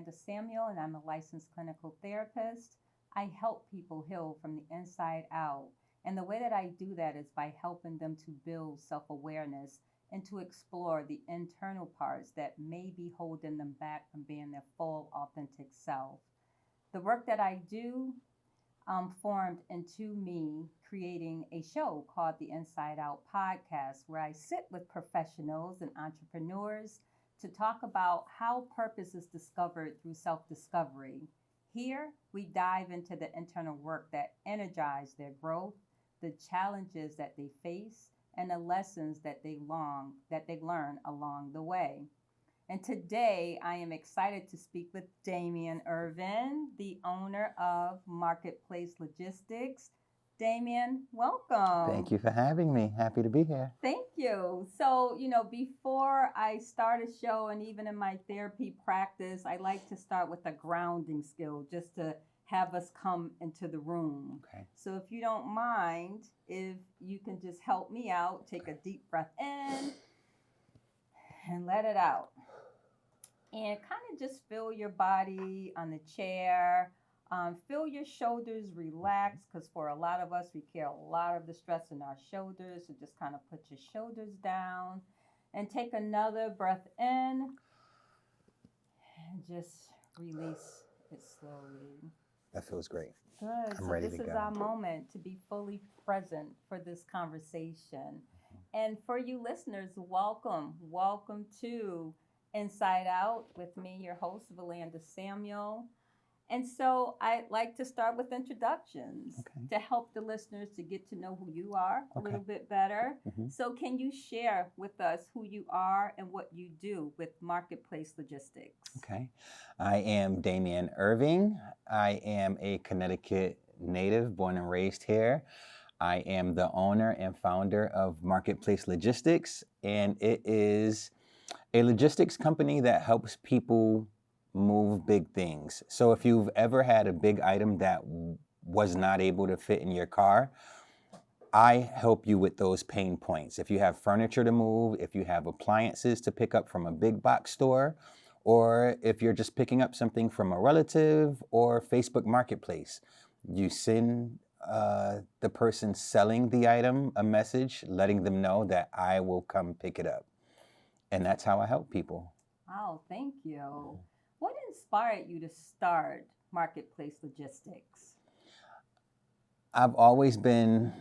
Valanda Samuel, and I'm a licensed clinical therapist. I help people heal from the inside out. And the way that I do that is by helping them to build self awareness and to explore the internal parts that may be holding them back from being their full, authentic self. The work that I do formed into me creating a show called the Inside Out Podcast, where I sit with professionals and entrepreneurs to talk about how purpose is discovered through self discovery. Here, we dive into the internal work that energize their growth, the challenges that they face, and the lessons that they learn along the way. And today I am excited to speak with Damian Irvin, the owner of Marketplace Logistics. Damian, welcome. Thank you for having me. Happy to be here. Thank you. So, before I start a show and even in my therapy practice, I like to start with a grounding skill just to have us come into the room. Okay. So, if you don't mind, if you can just help me out, take a deep breath in and let it out. And kind of just feel your body on the chair. Feel your shoulders relax, because for a lot of us, we carry a lot of the stress in our shoulders. So just kind of put your shoulders down and take another breath in and just release it slowly. That feels great. Good. I'm So ready this to is go. our moment to be fully present for this conversation. And for you listeners, welcome. Welcome to Inside Out with me, your host, Valanda Samuel. And so I'd like to start with introductions Okay. to help the listeners to get to know who you are a Okay. little bit better. Mhm. So can you share with us who you are and what you do with Marketplace Logistics? Okay. I am Damian Irving. I am a Connecticut native, born and raised here. I am the owner and founder of Marketplace Logistics, and it is a logistics company that helps people move big things. So if you've ever had a big item that was not able to fit in your car, I help you with those pain points. If you have furniture to move, if you have appliances to pick up from a big box store, or if you're just picking up something from a relative or Facebook Marketplace, you send the person selling the item a message letting them know that I will come pick it up. And that's how I help people. Oh, thank you. What inspired you to start Marketplace Logistics? I've always been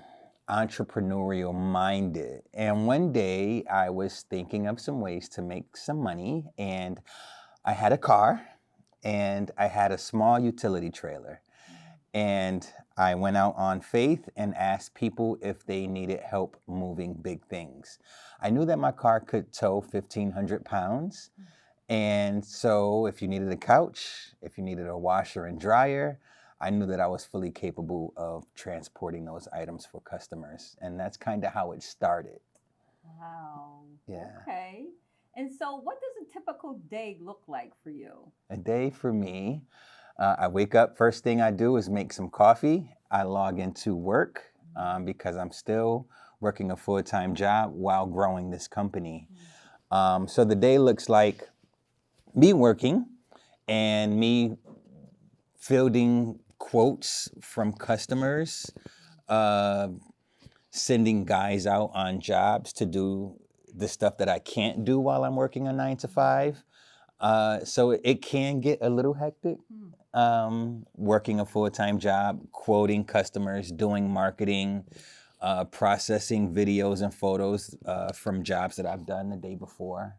entrepreneurial minded. And one day I was thinking of some ways to make some money, and I had a car and I had a small utility trailer. And I went out on faith and asked people if they needed help moving big things. I knew that my car could tow 1,500 pounds. And so if you needed a couch, if you needed a washer and dryer, I knew that I was fully capable of transporting those items for customers. And that's kind of how it started. Wow. Yeah. Okay. And so what does a typical day look like for you? A day for me, I wake up, first thing I do is make some coffee. I log into work because I'm still working a full-time job while growing this company. So the day looks like me working and me fielding quotes from customers, sending guys out on jobs to do the stuff that I can't do while I'm working a 9 to 5. So it can get a little hectic. Working a full-time job, quoting customers, doing marketing, processing videos and photos from jobs that I've done the day before.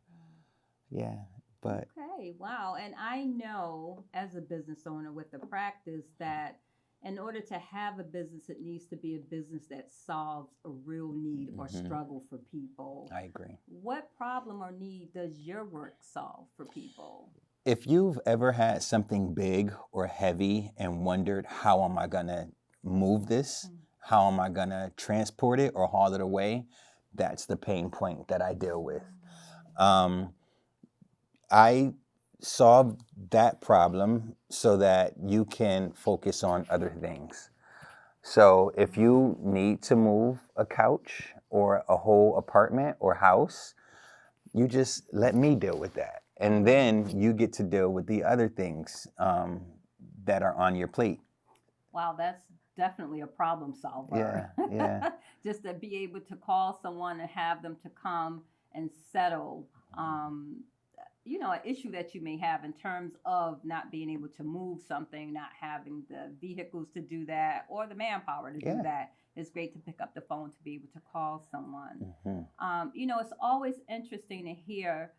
Yeah, but Okay, wow. And I know as a business owner with the practice that in order to have a business, it needs to be a business that solves a real need or struggle for people. I agree. What problem or need does your work solve for people? If you've ever had something big or heavy and wondered, how am I gonna move this? How am I gonna transport it or haul it away? That's the pain point that I deal with. I solve that problem so that you can focus on other things. So if you need to move a couch or a whole apartment or house, you just let me deal with that. And then you get to deal with the other things that are on your plate. Wow, that's definitely a problem solver. Yeah, yeah. Just to be able to call someone and have them to come and settle, um, an issue that you may have in terms of not being able to move something, not having the vehicles to do that or the manpower to do Yeah. that. It's great to pick up the phone to be able to call someone. Hmm. It's always interesting to hear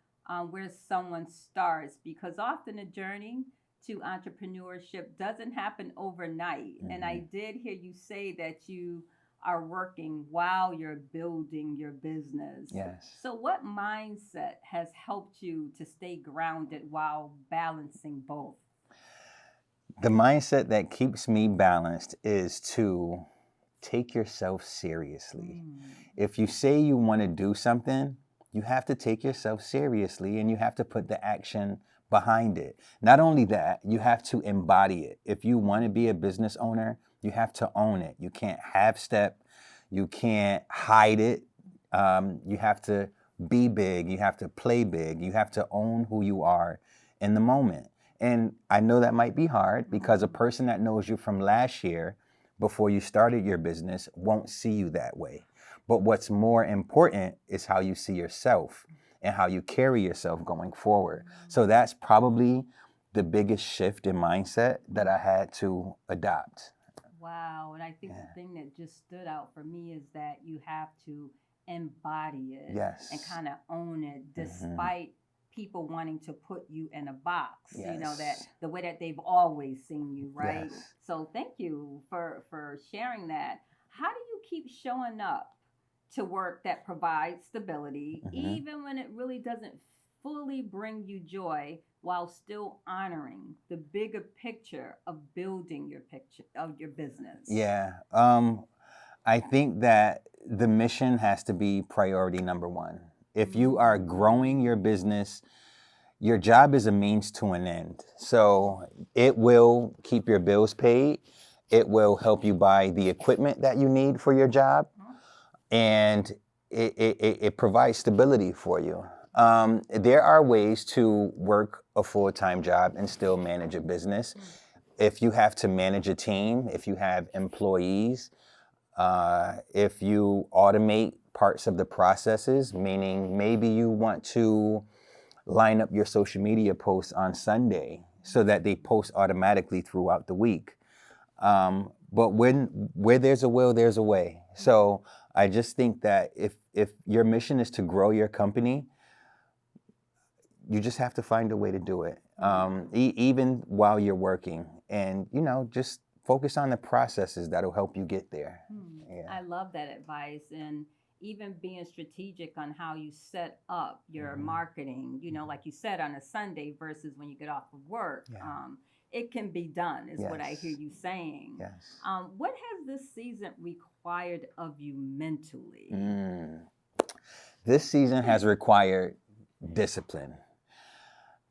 where someone starts because often a journey to entrepreneurship doesn't happen overnight. And I did hear you say that you are working while you're building your business. Yes. So, what mindset has helped you to stay grounded while balancing both? The mindset that keeps me balanced is to take yourself seriously. If you say you want to do something, you have to take yourself seriously and you have to put the action behind it. Not only that, you have to embody it. If you want to be a business owner, you have to own it. You can't half step, you can't hide it. You have to be big, you have to play big, you have to own who you are in the moment. And I know that might be hard because a person that knows you from last year before you started your business won't see you that way. But what's more important is how you see yourself and how you carry yourself going forward. So that's probably the biggest shift in mindset that I had to adopt. Wow. And I think the thing that just stood out for me is that you have to embody it Yes. and kind of own it despite people wanting to put you in a box, Yes. that the way that they've always seen you, right? Yes. So thank you for sharing that. How do you keep showing up to work that provides stability, even when it really doesn't fully bring you joy, while still honoring the bigger picture of building your picture of your business? Yeah. I think that the mission has to be priority number one. If you are growing your business, your job is a means to an end. So it will keep your bills paid. It will help you buy the equipment that you need for your job. And it provides stability for you. There are ways to work a full-time job and still manage a business. If you have to manage a team, if you have employees, if you automate parts of the processes, meaning maybe you want to line up your social media posts on Sunday so that they post automatically throughout the week. But where there's a will, there's a way. So I just think that if your mission is to grow your company, you just have to find a way to do it, even while you're working, and just focus on the processes that'll help you get there. Yeah. I love that advice, and even being strategic on how you set up your marketing, like you said, on a Sunday versus when you get off of work. Yeah. It can be done, is what I hear you saying. Yes. What has this season required of you mentally? This season has required discipline.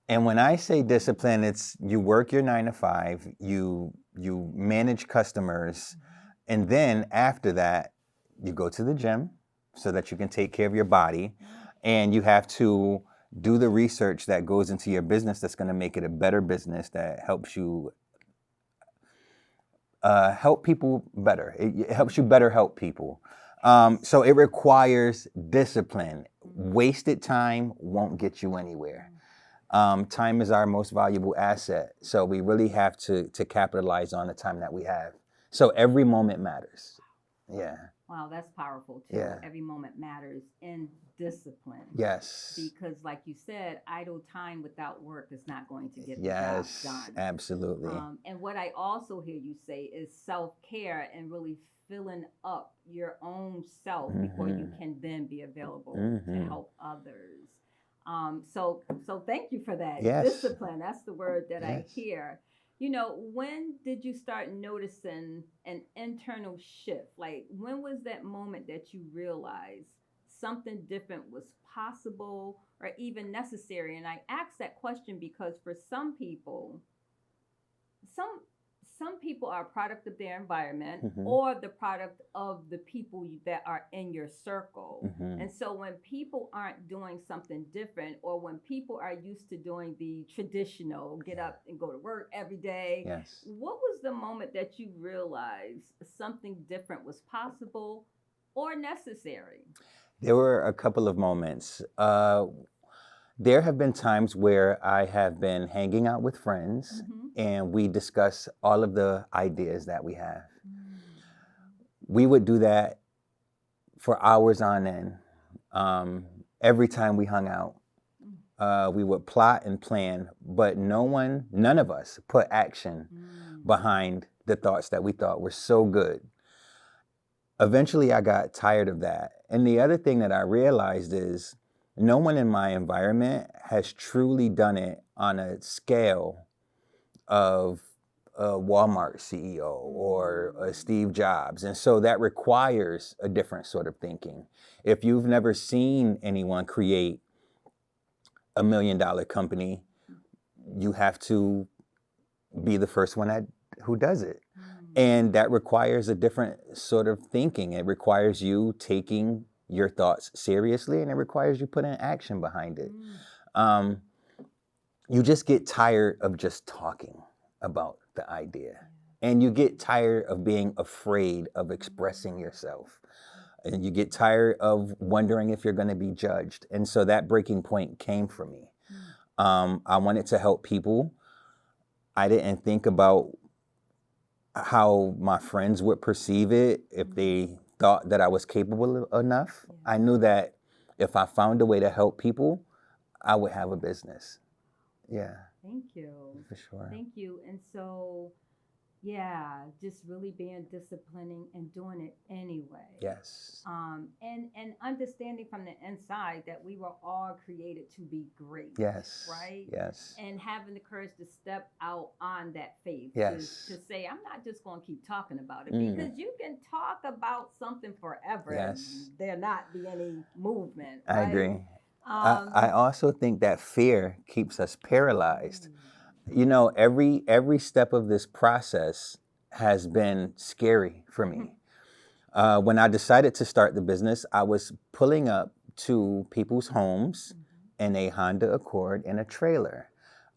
And when I say discipline, it's you work your 9 to 5, you manage customers, and then after that, you go to the gym so that you can take care of your body, and you have to do the research that goes into your business that's going to make it a better business that helps you help people better. It helps you better help people. So it requires discipline. Wasted time won't get you anywhere. Time is our most valuable asset. So we really have to capitalize on the time that we have. So every moment matters. Yeah. Wow, that's powerful too. Yeah. Every moment matters in discipline. Yes. Because like you said, idle time without work is not going to get the Yes, job done. absolutely. And what I also hear you say is self-care and really filling up your own self before you can then be available to help others. So thank you for that. Yes. Discipline, that's the word that I hear. When did you start noticing an internal shift? Like, when was that moment that you realized something different was possible or even necessary? And I ask that question because for some people, some people are a product of their environment Mhm. or the product of the people that are in your circle. Mhm. And so when people aren't doing something different, or when people are used to doing the traditional get up and go to work every day, Yes. what was the moment that you realized something different was possible or necessary? There were a couple of moments. There have been times where I have been hanging out with friends Mm-hmm. and we discuss all of the ideas that we have. We would do that for hours on end. Um, every time we hung out, we would plot and plan, but none of us put action behind the thoughts that we thought were so good. Eventually, I got tired of that. And the other thing that I realized is no one in my environment has truly done it on a scale of a Walmart CEO or a Steve Jobs. And so that requires a different sort of thinking. If you've never seen anyone create $1 million company, you have to be the first one who does it. And that requires a different sort of thinking. It requires you taking your thoughts seriously, and it requires you putting action behind it. You just get tired of just talking about the idea. And you get tired of being afraid of expressing yourself. And you get tired of wondering if you're going to be judged. And so that breaking point came for me. I wanted to help people. I didn't think about how my friends would perceive it if they thought that I was capable enough. I knew that if I found a way to help people, I would have a business. Yeah. Thank you. For sure. Thank you. And so, yeah, just really being disciplining and doing it anyway. Yes. And understanding from the inside that we were all created to be great. Yes. Right? Yes. And having the courage to step out on that faith. Yes. To say, I'm not just going to keep talking about it, because you can talk about something forever. Yes. And there not be any movement. I right? agree. I also think that fear keeps us paralyzed. You know, every step of this process has been scary for me. When I decided to start the business, I was pulling up to people's homes in a Honda Accord in a trailer.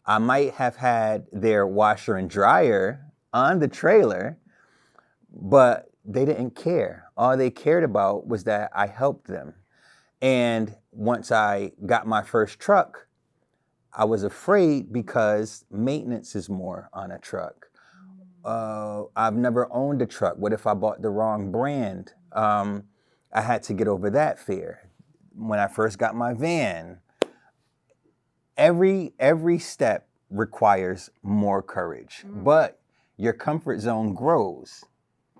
I might have had their washer and dryer on the trailer, but they didn't care. All they cared about was that I helped them. And once I got my first truck, I was afraid because maintenance is more on a truck. I've never owned a truck. What if I bought the wrong brand? I had to get over that fear. When I first got my van, every step requires more courage, but your comfort zone grows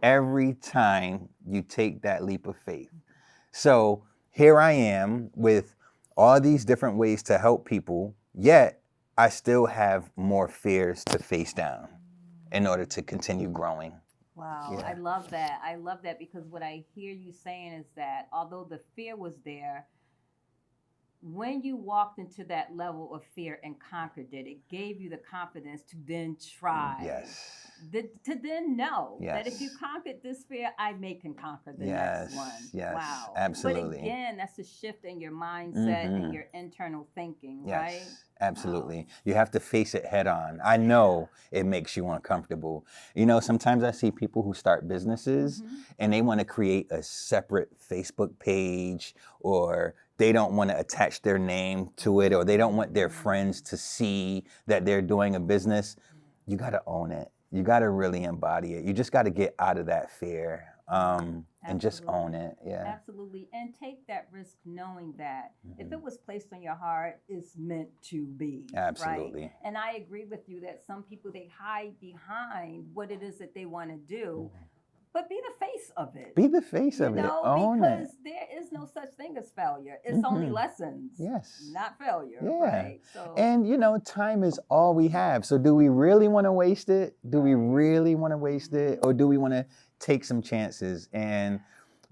every time you take that leap of faith. So here I am with all these different ways to help people, yet I still have more fears to face down in order to continue growing. Wow, Yeah. I love that. I love that, because what I hear you saying is that although the fear was there, when you walked into that level of fear and conquered it, it gave you the confidence to then try. Yes. To then know that if you Yes. conquered this fear, I can conquer the Yes. next one. Yes. Wow. Absolutely. But again, that's a shift in your mindset and your internal thinking, Yes. right? Absolutely. Wow. You have to face it head on. I know it makes you uncomfortable. You know, sometimes I see people who start businesses and they want to create a separate Facebook page, or they don't want to attach their name to it, or they don't want their friends to see that they're doing a business. You got to own it. You got to really embody it. You just got to get out of that fear and just own it. Yeah. Absolutely. And take that risk knowing that if it was placed on your heart, it's meant to be. Absolutely. Right? And I agree with you that some people, they hide behind what it is that they want to do. But be the face of it. Be the face of it. Own because it. there is no such thing as failure. It's only lessons. Yes. Not failure. Yeah. Right? So, and, you know, time is all we have. So do we really want to waste it? Do we really want to waste it? Or do we want to take some chances and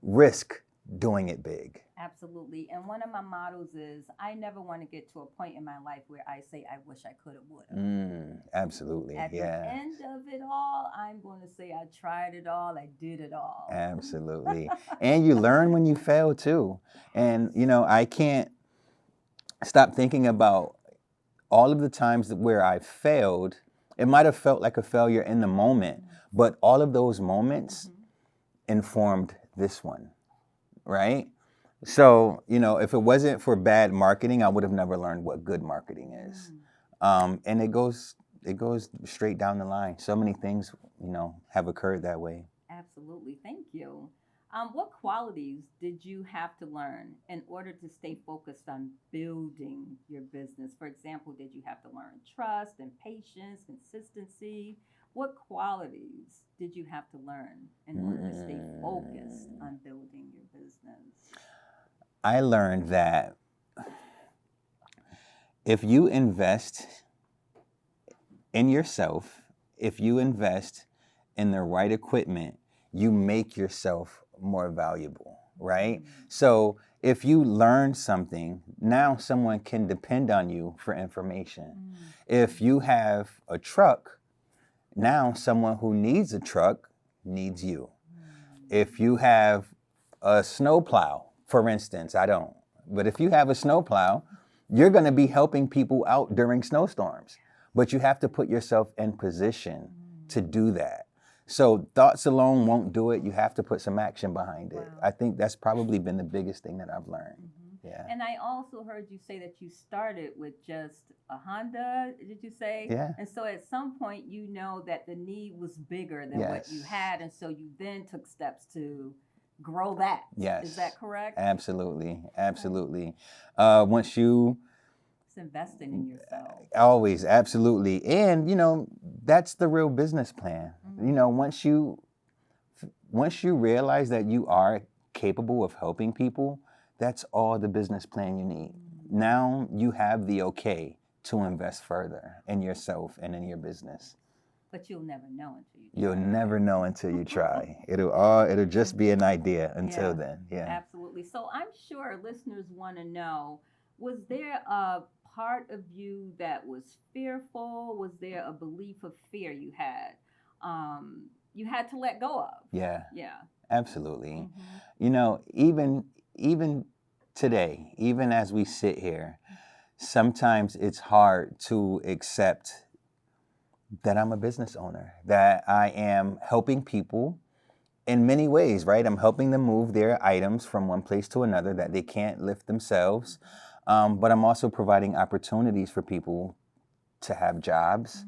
risk doing it big? Absolutely. And one of my mottos is I never want to get to a point in my life where I say, I wish I could have, would have. Absolutely. At the Yeah. end of it all, I'm going to say I tried it all, I did it all. Absolutely. And you learn when you fail too. And, I can't stop thinking about all of the times where I failed. It might have felt like a failure in the moment, but all of those moments informed this one, right? So, if it wasn't for bad marketing, I would have never learned what good marketing is. And it goes straight down the line. So many things, have occurred that way. Absolutely. Thank you. What qualities did you have to learn in order to stay focused on building your business? For example, did you have to learn trust and patience, consistency? What qualities did you have to learn in order to stay focused on building your business? I learned that if you invest in yourself, if you invest in the right equipment, you make yourself more valuable, right? So if you learn something, now someone can depend on you for information. If you have a truck, now someone who needs a truck needs you. If you have a snowplow, for instance, I don't, but if you have a snowplow, you're going to be helping people out during snowstorms, but you have to put yourself in position to do that. So thoughts alone won't do it. You have to put some action behind it. Wow. I think that's probably been the biggest thing that I've learned. Yeah. And I also heard you say that you started with just a Honda, did you say? Yeah. And so at some point, you know that the need was bigger than what you Yes. had. And so you then took steps to grow that. Yes. Is that correct? Absolutely. Absolutely. Once you It's investing in yourself. always, absolutely. And, that's the real business plan. Once you realize that you are capable of helping people, that's all the business plan you need. Now you have the okay to invest further in yourself and in your business. But you'll never know until you try. You'll never know until you try. It'll just be an idea until Yeah. then. Yeah. Absolutely. So I'm sure listeners want to know, was there a part of you that was fearful? Was there a belief of fear you had to let go of? Yeah. Yeah. Absolutely. Mhm. Even today, even as we sit here, sometimes it's hard to accept that I'm a business owner, that I am helping people in many ways, right? I'm helping them move their items from one place to another that they can't lift themselves. But I'm also providing opportunities for people to have jobs.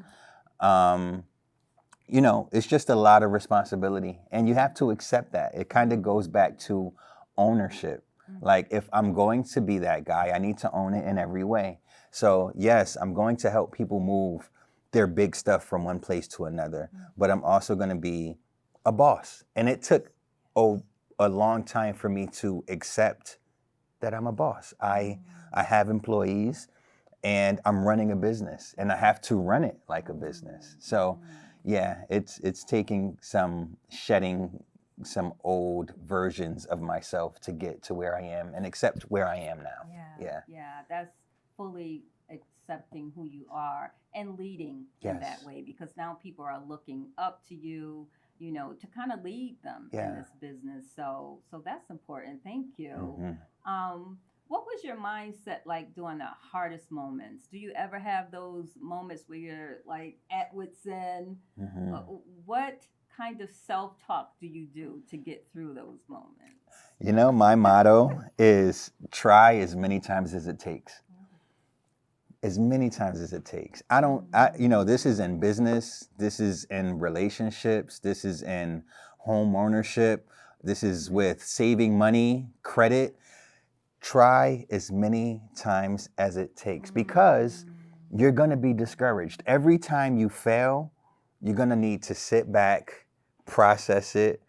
It's just a lot of responsibility, and you have to accept that. It kind of goes back to ownership. Like, if I'm going to be that guy, I need to own it in every way. So yes, I'm going to help people move their big stuff from one place to another, but I'm also going to be a boss. And it took a long time for me to accept that I'm a boss. I have employees, and I'm running a business, and I have to run it like a business. So yeah, it's taking some shedding some old versions of myself to get to where I am and accept where I am now. Yeah, that's fully accepting who you are and leading in that way, because now people are looking up to you, to kind of lead them in this business. So that's important. Thank you. What was your mindset like during the hardest moments? Do you ever have those moments where you're like at wit's end? What kind of self-talk do you do to get through those moments? My motto is try as many times as it takes. As many times as it takes. This is in business, this is in relationships, this is in home ownership, this is with saving money, credit. Try as many times as it takes, because you're going to be discouraged. Every time you fail, you're going to need to sit back, process it,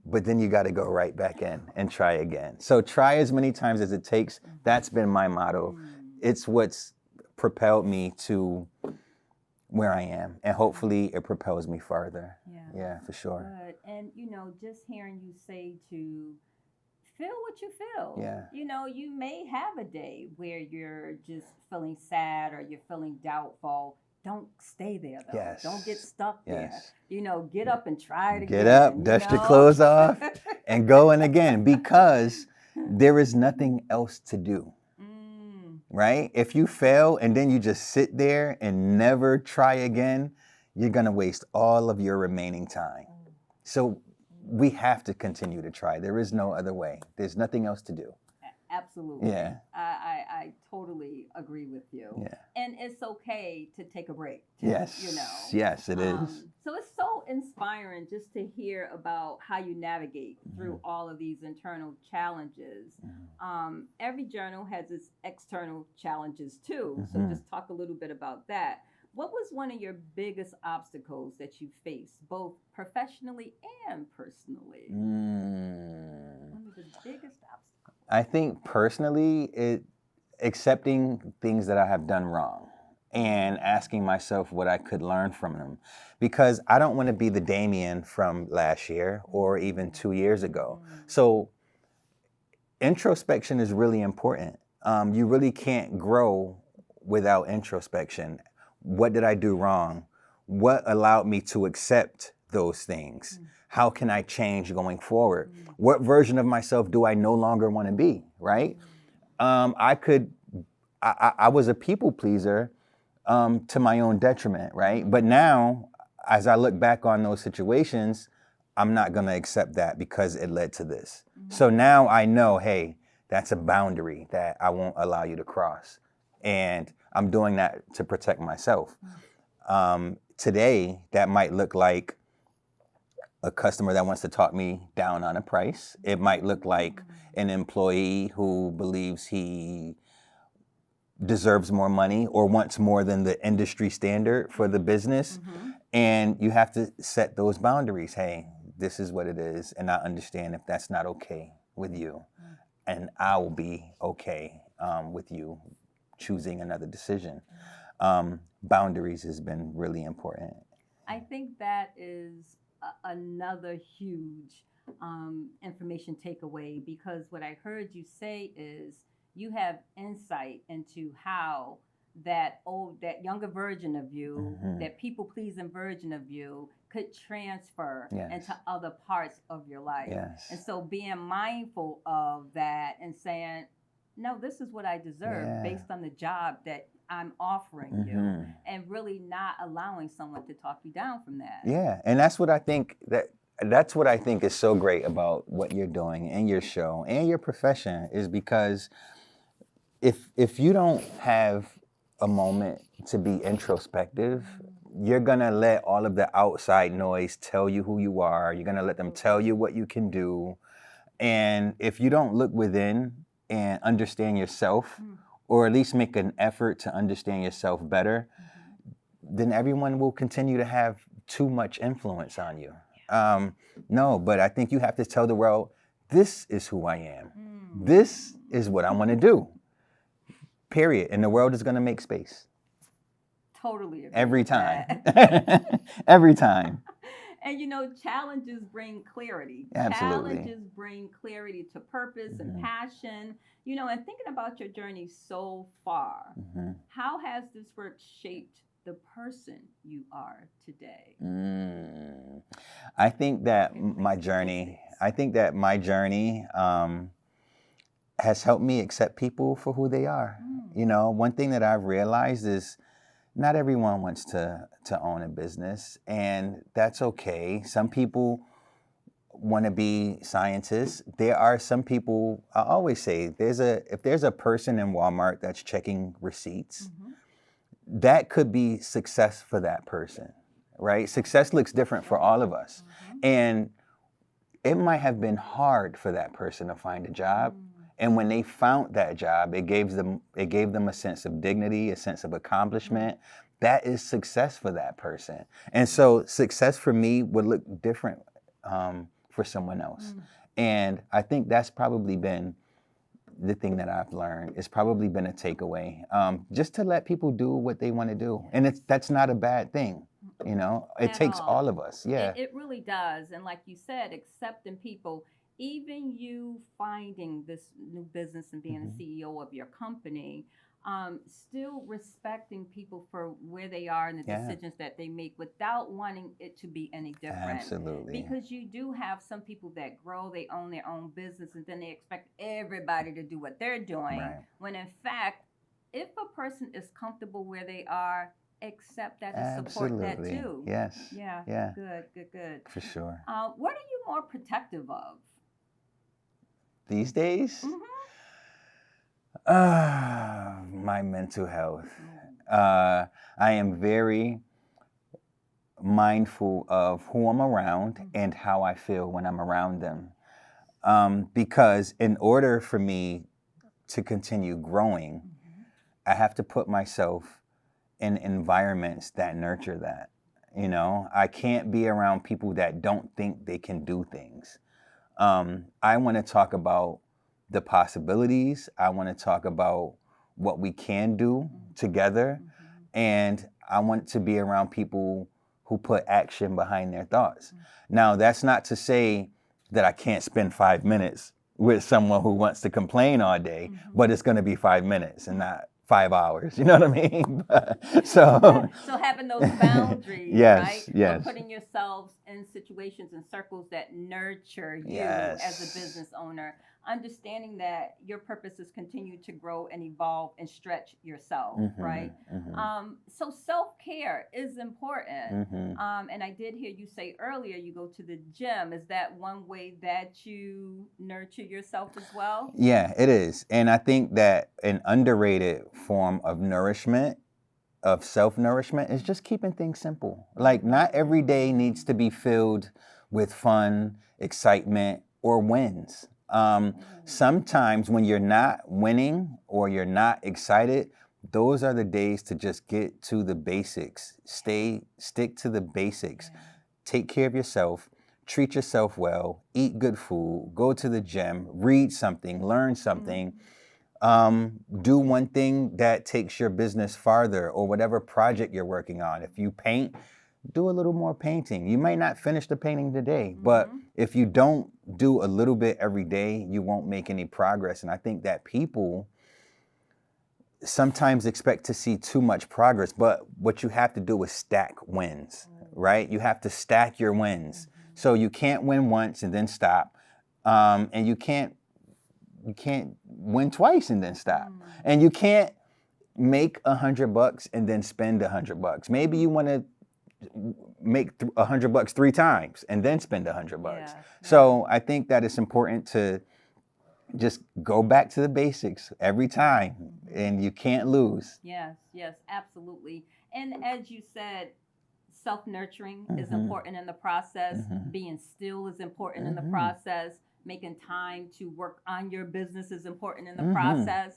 but then you got to go right back in and try again. So try as many times as it takes. That's been my motto. It's what's propelled me to where I am, and hopefully it propels me further. Yeah, for sure. Good. And just hearing you say to feel what you feel. Yeah. You know, you may have a day where you're just feeling sad or you're feeling doubtful. Don't stay there though. Yes. Don't get stuck there. Yes. You know, get up and try it again. Get up, dust your clothes off, and go in again, because there is nothing else to do. Right? If you fail and then you just sit there and never try again, you're going to waste all of your remaining time. So we have to continue to try. There is no other way. There's nothing else to do. Absolutely. Yeah. I totally agree with you. Yeah. And it's okay to take a break too, Yes. you know. Yes, it is. So it's so inspiring just to hear about how you navigate through all of these internal challenges. Every journal has its external challenges too. So just talk a little bit about that. What was one of your biggest obstacles that you faced, both professionally and personally? One of the biggest obstacles. I think personally, accepting things that I have done wrong and asking myself what I could learn from them, because I don't want to be the Damien from last year or even 2 years ago. So introspection is really important. You really can't grow without introspection. What did I do wrong? What allowed me to accept those things? How can I change going forward? What version of myself do I no longer want to be, right? I was a people pleaser to my own detriment, right? But now, as I look back on those situations, I'm not going to accept that because it led to this. So now I know, hey, that's a boundary that I won't allow you to cross. And I'm doing that to protect myself. Today, that might look like a customer that wants to talk me down on a price. It might look like an employee who believes he deserves more money or wants more than the industry standard for the business. And you have to set those boundaries. Hey, this is what it is. And I understand if that's not okay with you. And I will be okay with you choosing another decision. Boundaries has been really important. I think that is another huge information takeaway, because what I heard you say is you have insight into how that younger version of you, that people pleasing version of you could transfer into other parts of your life. And so being mindful of that and saying, no, this is what I deserve based on the job that I'm offering you, and really not allowing someone to talk you down from that. Yeah, and that's what I think is so great about what you're doing and your show and your profession, is because if you don't have a moment to be introspective, you're gonna let all of the outside noise tell you who you are. You're gonna let them tell you what you can do. And if you don't look within and understand yourself, or at least make an effort to understand yourself better, then everyone will continue to have too much influence on you. No, but I think you have to tell the world, this is who I am. This is what I want to do. Period. And the world is going to make space. Totally agree. Every time. Every time. And you know, challenges bring clarity. Absolutely. Challenges bring clarity to purpose and passion. You know, and thinking about your journey so far, how has this work shaped the person you are today? I think that my journey has helped me accept people for who they are. You know, one thing that I've realized is not everyone wants to own a business, and that's okay. Some people want to be scientists. There are some people, I always say, if there's a person in Walmart that's checking receipts, that could be success for that person, right? Success looks different for all of us. And it might have been hard for that person to find a job. And when they found that job, it gave them a sense of dignity, a sense of accomplishment. That is success for that person. And so success for me would look different for someone else. And I think that's probably been the thing that I've learned. It's probably been a takeaway, just to let people do what they want to do. And that's not a bad thing. You know, it takes all of us. Yeah. It really does. And like you said, accepting people even you finding this new business and being a Mhm. CEO of your company, still respecting people for where they are and the Yeah, decisions that they make without wanting it to be any different. absolutely. Because you do have some people that grow, they own their own business, and then they expect everybody to do what they're doing. Right. When in fact, if a person is comfortable where they are, accept that and support that Absolutely. too. Yes. Yeah, Yeah, good, good, good. for sure. What are you more protective of? These days, Mm-hmm. my mental health. Oh. I am very mindful of who I'm around and Mm-hmm. how I feel when I'm around them. Because in order for me to continue growing, Mm-hmm. I have to put myself in environments that nurture that. You know, I can't be around people that don't think they can do things. I want to talk about the possibilities. I want to talk about what we can do together. Mm-hmm. And I want to be around people who put action behind their thoughts. Mm-hmm. Now, that's not to say that I can't spend 5 minutes with someone who wants to complain all day, Mm-hmm. but it's going to be 5 minutes and not 5 hours. You know what I mean? So, So having those boundaries, right? yes, But yes, putting yourselves in situations and circles that nurture you as a yes. business owner, understanding that your purpose is continue to grow and evolve and stretch yourself, Hmm. right? Hmm. So self-care is important. Hmm. And I did hear you say earlier you go to the gym. Is that one way that you nurture yourself as well? Yeah, it is. And I think that an underrated form of nourishment, of self nourishment, is just keeping things simple. Like, not every day needs to be filled with fun, excitement, or wins. Sometimes when you're not winning or you're not excited, those are the days to just get to the basics. Stick to the basics. Yeah. Take care of yourself, treat yourself well, eat good food, go to the gym, read something, learn something. Mhm. Do one thing that takes your business farther, or whatever project you're working on. If you paint, do a little more painting. You might not finish the painting today, but Mhm. if you don't do a little bit every day, you won't make any progress. And I think that people sometimes expect to see too much progress, but what you have to do is stack wins, right? You have to stack your wins. So you can't win once and then stop, and you can't win twice and then stop, and you can't make $100 and then spend $100. Maybe you want to make $100 3 times and then spend $100. Yeah, yeah. So I think that it's important to just go back to the basics every time, and you can't lose. Yes, yes, absolutely. And as you said, self nurturing is Hmm. important in the process, Hmm. being still is important in the Hmm. process, making time to work on your business is important in the Hmm. process.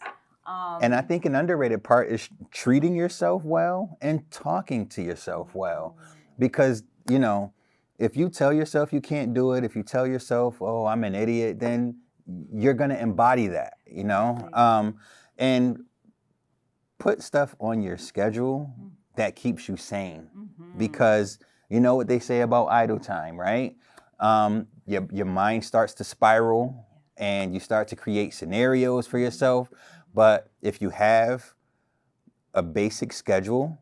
And I Um, think an underrated part is treating yourself well and talking to yourself well. Because, if you tell yourself you can't do it, if you tell yourself, oh, I'm an idiot, then you're going to embody that, Exactly. and put stuff on your schedule that keeps you sane. Mm-hmm. Because you know what they say about idle time, right? Your mind starts to spiral and you start to create scenarios for yourself. But if you have a basic schedule,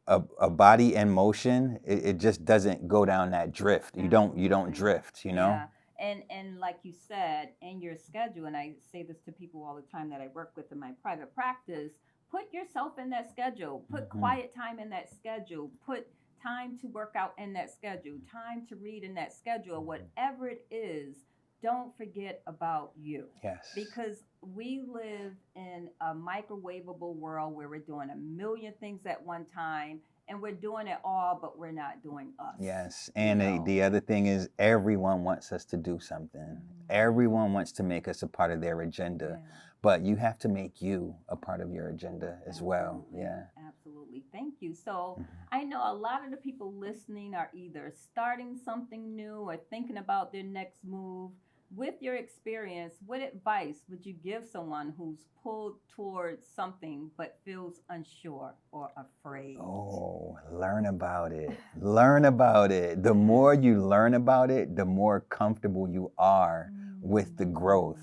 a body in motion, it just doesn't go down that drift. You don't Absolutely. drift, Yeah. And like you said, in your schedule, and I say this to people all the time that I work with in my private practice, put yourself in that schedule. Put Mhm. quiet time in that schedule. Put time to work out in that schedule. Time to read in that schedule. Whatever it is, don't forget about you. Yes. Because we live in a microwavable world where we're doing a million things at one time and we're doing it all, but we're not doing us. Yes. You And know. the other thing is, everyone wants us to do something. Everyone wants to make us a part of their agenda. Yeah. But you have to make you a part of your agenda as well. Absolutely. Yeah. Absolutely. Thank you. So I know a lot of the people listening are either starting something new or thinking about their next move. with your experience, what advice would you give someone who's pulled towards something but feels unsure or afraid? Oh, learn about it. Learn about it. The more you learn about it, the more comfortable you are with the growth,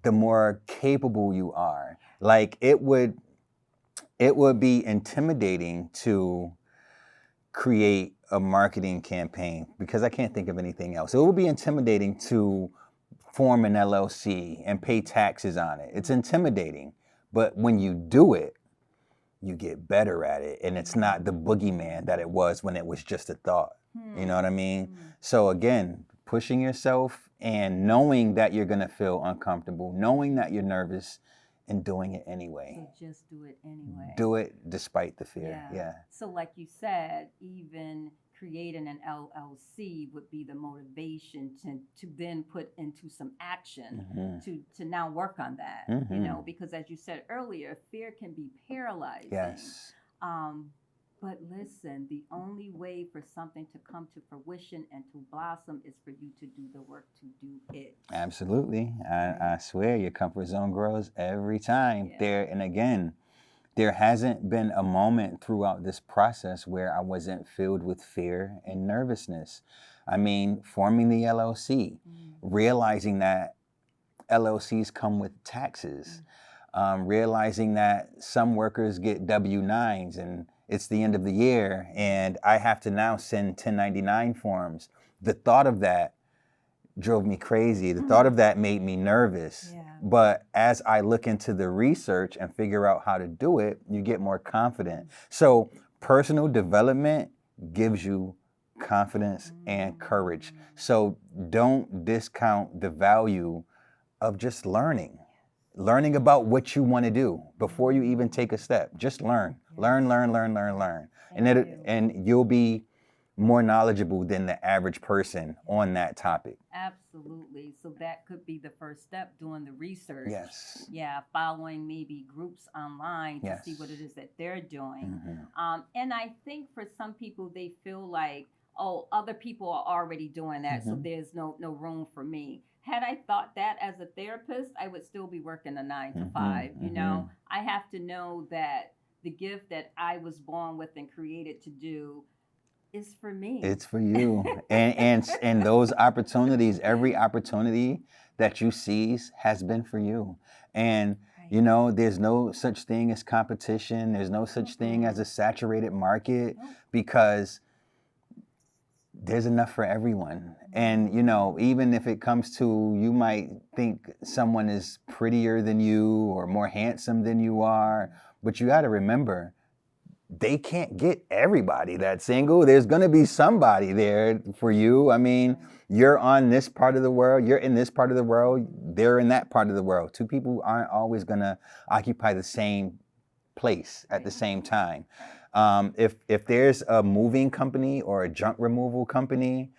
the more capable you are. Like it would be intimidating to create a marketing campaign because I can't think of anything else. It would be intimidating to form an LLC and pay taxes on it. It's intimidating. But when you do it, you get better at it. And it's not the boogeyman that it was when it was just a thought. You know what I mean? So again, pushing yourself and knowing that you're going to feel uncomfortable, knowing that you're nervous, and doing it anyway. So just do it anyway. Do it despite the fear. Yeah. So like you said, even creating an LLC would be the motivation to then put into some action to now work on that, you know, because as you said earlier, fear can be paralyzing. Yes. But listen, the only way for something to come to fruition and to blossom is for you to do the work to do it. Absolutely. I swear your comfort zone grows every time. And again, there hasn't been a moment throughout this process where I wasn't filled with fear and nervousness. I mean, forming the LLC, realizing that LLCs come with taxes, realizing that some workers get W-9s and it's the end of the year and I have to now send 1099 forms. The thought of that drove me crazy. The thought of that made me nervous. But as I look into the research and figure out how to do it, you get more confident. So personal development gives you confidence and courage. So don't discount the value of just learning about what you want to do before you even take a step. Just learn. And you'll be more knowledgeable than the average person on that topic. Absolutely. So that could be the first step, doing the research. Yes. Yeah, following maybe groups online to see what it is that they're doing. And I think for some people, they feel like, oh, other people are already doing that, so there's no room for me. Had I thought that as a therapist, I would still be working a 9 to 5. You know, I have to know that the gift that I was born with and created to do is for me. It's for you. and those opportunities, every opportunity that you seize has been for you. And you know, there's no such thing as competition. There's no such thing as a saturated market because there's enough for everyone. And, you know, even if it comes to, you might think someone is prettier than you or more handsome than you are, but you got to remember, they can't get everybody that's single. There's going to be somebody there for you. I mean, you're on this part of the world, you're in this part of the world, they're in that part of the world. Two people aren't always going to occupy the same place at the same time. If there's a moving company or a junk removal company,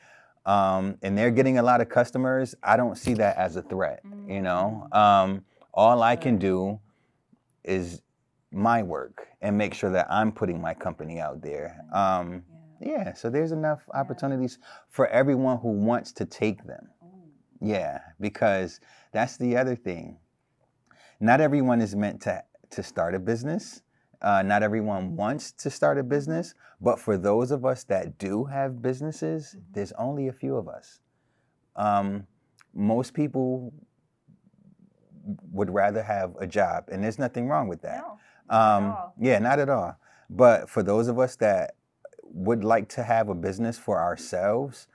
and they're getting a lot of customers, I don't see that as a threat. You know, all I can do is my work and make sure that I'm putting my company out there. So there's enough opportunities for everyone who wants to take them. Yeah, because that's the other thing. Not everyone is meant to start a business. Not everyone wants to start a business, but for those of us that do have businesses, there's only a few of us. Most people would rather have a job, and there's nothing wrong with that. No, not at all. Yeah, not at all. But for those of us that would like to have a business for ourselves,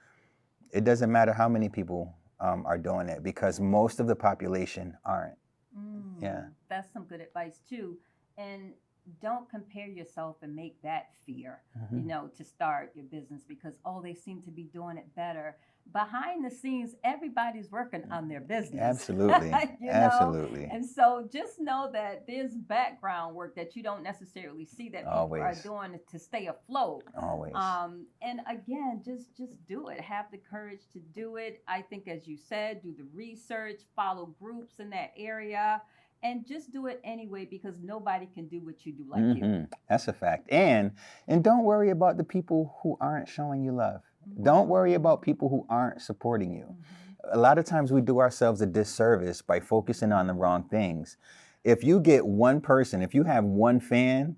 it doesn't matter how many people are doing it because most of the population aren't. Yeah. That's some good advice too. And don't compare yourself and make that fear, you know, to start your business because, oh, they seem to be doing it better. Behind the scenes, everybody's working on their business. Absolutely. You know? Absolutely. And so just know that there's background work that you don't necessarily see that people are doing to stay afloat. Always. And again, just do it. Have the courage to do it. I think, as you said, do the research, follow groups in that area. And just do it anyway because nobody can do what you do like you. That's a fact. And don't worry about the people who aren't showing you love. Don't worry about people who aren't supporting you. a lot of times we do ourselves a disservice by focusing on the wrong things. If you get one person, if you have one fan,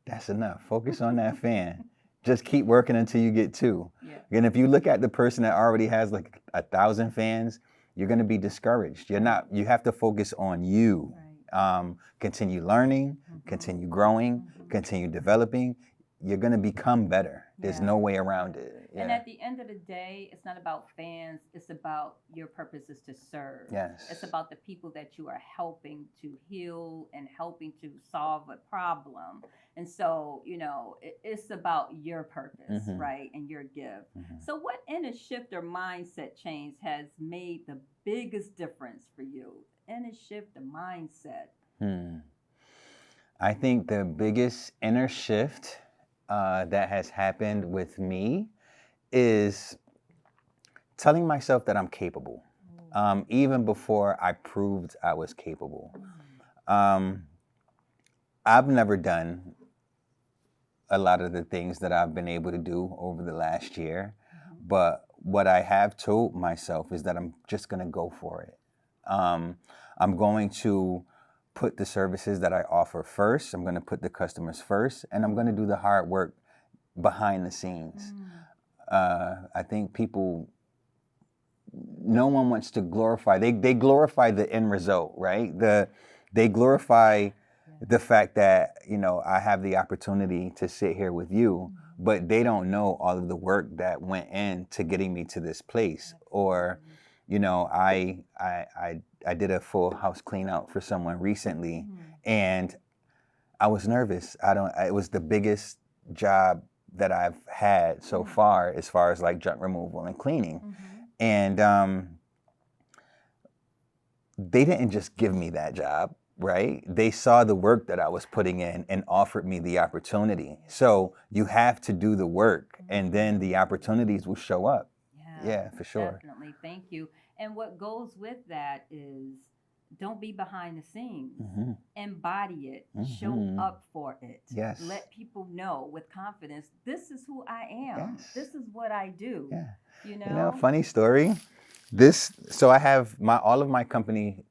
that's enough. Focus on that fan. Just keep working until you get two. Yeah. And if you look at the person that already has like 1,000 fans, you're going to be discouraged. You have to focus on you. Right. Continue learning, continue growing, continue developing. You're going to become better. There's Yeah. no way around it. And at the end of the day, it's not about fans. It's about your purpose is to serve. Yes. It's about the people that you are helping to heal and helping to solve a problem. And so, it's about your purpose, right? And your gift. So what inner shift or mindset change has made the biggest difference for you? Inner shift, the mindset. I think the biggest inner shift that has happened with me is telling myself that I'm capable, even before I proved I was capable. I've never done a lot of the things that I've been able to do over the last year, but what I have told myself is that I'm just going to go for it. I'm going to put the services that I offer first. I'm going to put the customers first, and I'm going to do the hard work behind the scenes. I think no one wants to glorify. They glorify the end result, right? They glorify the fact that, I have the opportunity to sit here with you, but they don't know all of the work that went into getting me to this place. Or, I did a full house clean out for someone recently, and I was nervous. It was the biggest job that I've had so far as like junk removal and cleaning. And they didn't just give me that job, right? They saw the work that I was putting in and offered me the opportunity. So you have to do the work, and then the opportunities will show up. Yeah, for sure. Definitely. Thank you. And what goes with that is don't be behind the scenes. Embody it. Show up for it. Yes. Let people know with confidence, this is who I am. Yes. This is what I do. Yeah. Funny story. So I have all of my company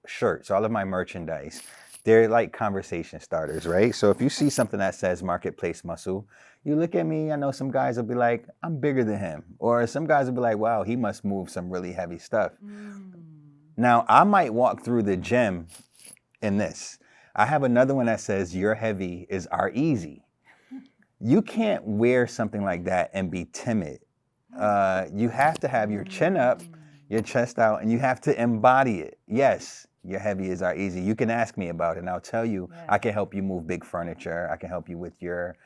shirts, all of my merchandise. They're like conversation starters, right? So if you see something that says Marketplace Muscle, you look at me, I know some guys will be like, I'm bigger than him. Or some guys will be like, wow, he must move some really heavy stuff. Now, I might walk through the gym in this. I have another one that says, your heavy is our easy. You can't wear something like that and be timid. You have to have your chin up, your chest out, and you have to embody it. Yes, your heavy is our easy. You can ask me about it, and I'll tell you, I can help you move big furniture. I can help you with your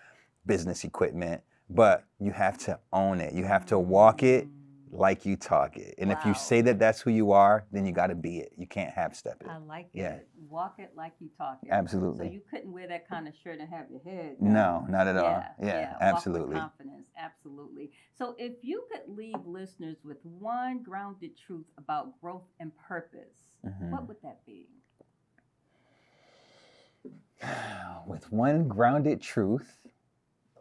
business equipment, but you have to own it. You have to walk it like you talk it. And if you say that that's who you are, then you got to be it. You can't half step it. I like it. Walk it like you talk it. Absolutely. So you couldn't wear that kind of shirt and have your head down. No, not at all. Yeah, absolutely. Walk with confidence. Absolutely. So if you could leave listeners with one grounded truth about growth and purpose, what would that be? With one grounded truth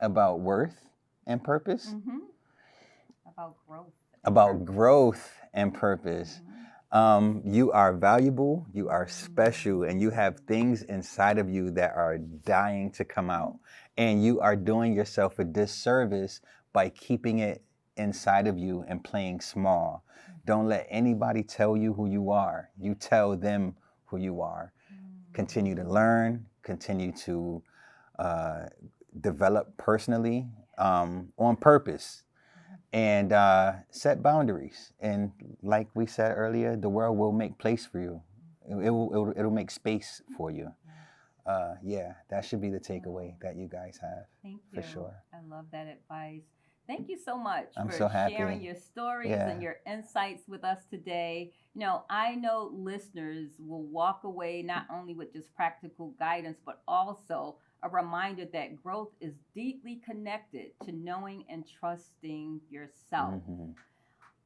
about worth and purpose? About growth and purpose. You are valuable, you are special, and you have things inside of you that are dying to come out. And you are doing yourself a disservice by keeping it inside of you and playing small. Don't let anybody tell you who you are. You tell them who you are. Continue to learn, continue to develop personally on purpose. And set boundaries. And like we said earlier, the world will make place for you. It'll make space for you. That should be the takeaway that you guys have. Thank you. For sure. I love that advice. Thank you so much I'm for so happy. sharing your stories and your insights with us today. I know listeners will walk away not only with just practical guidance, but also a reminder that growth is deeply connected to knowing and trusting yourself.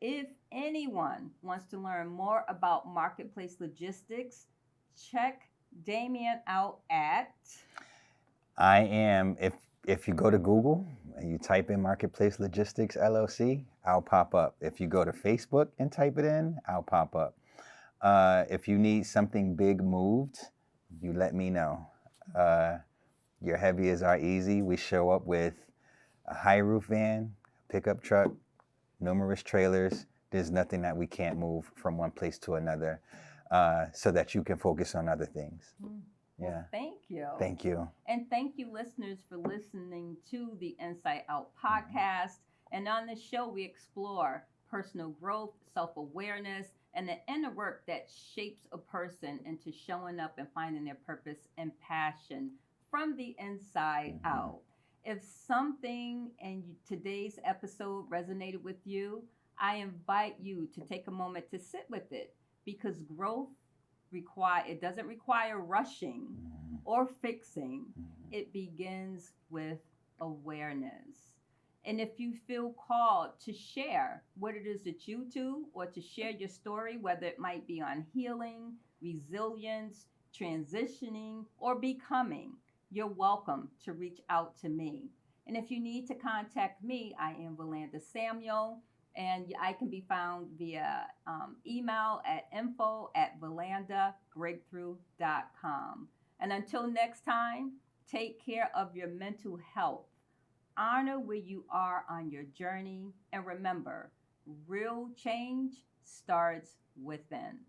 If anyone wants to learn more about marketplace logistics, check Damien out at... I am, If you go to Google and you type in Marketplace Logistics LLC, I'll pop up. If you go to Facebook and type it in, I'll pop up. If you need something big moved, you let me know. Your heavies are easy. We show up with a high roof van, pickup truck, numerous trailers. There's nothing that we can't move from one place to another, so that you can focus on other things. Well, Yeah. thank you. Thank you. And thank you, listeners, for listening to the Inside Out podcast. And on this show, we explore personal growth, self-awareness, and the inner work that shapes a person into showing up and finding their purpose and passion from the inside out. If something in today's episode resonated with you, I invite you to take a moment to sit with it, because growth doesn't require rushing or fixing. It begins with awareness. And if you feel called to share what it is that you do, or to share your story, whether it might be on healing, resilience, transitioning, or becoming, you're welcome to reach out to me. And if you need to contact me, I am Valanda Samuel, and I can be found via email at info@valandabreakthrough.com. And until next time, take care of your mental health. Honor where you are on your journey. And remember, real change starts within.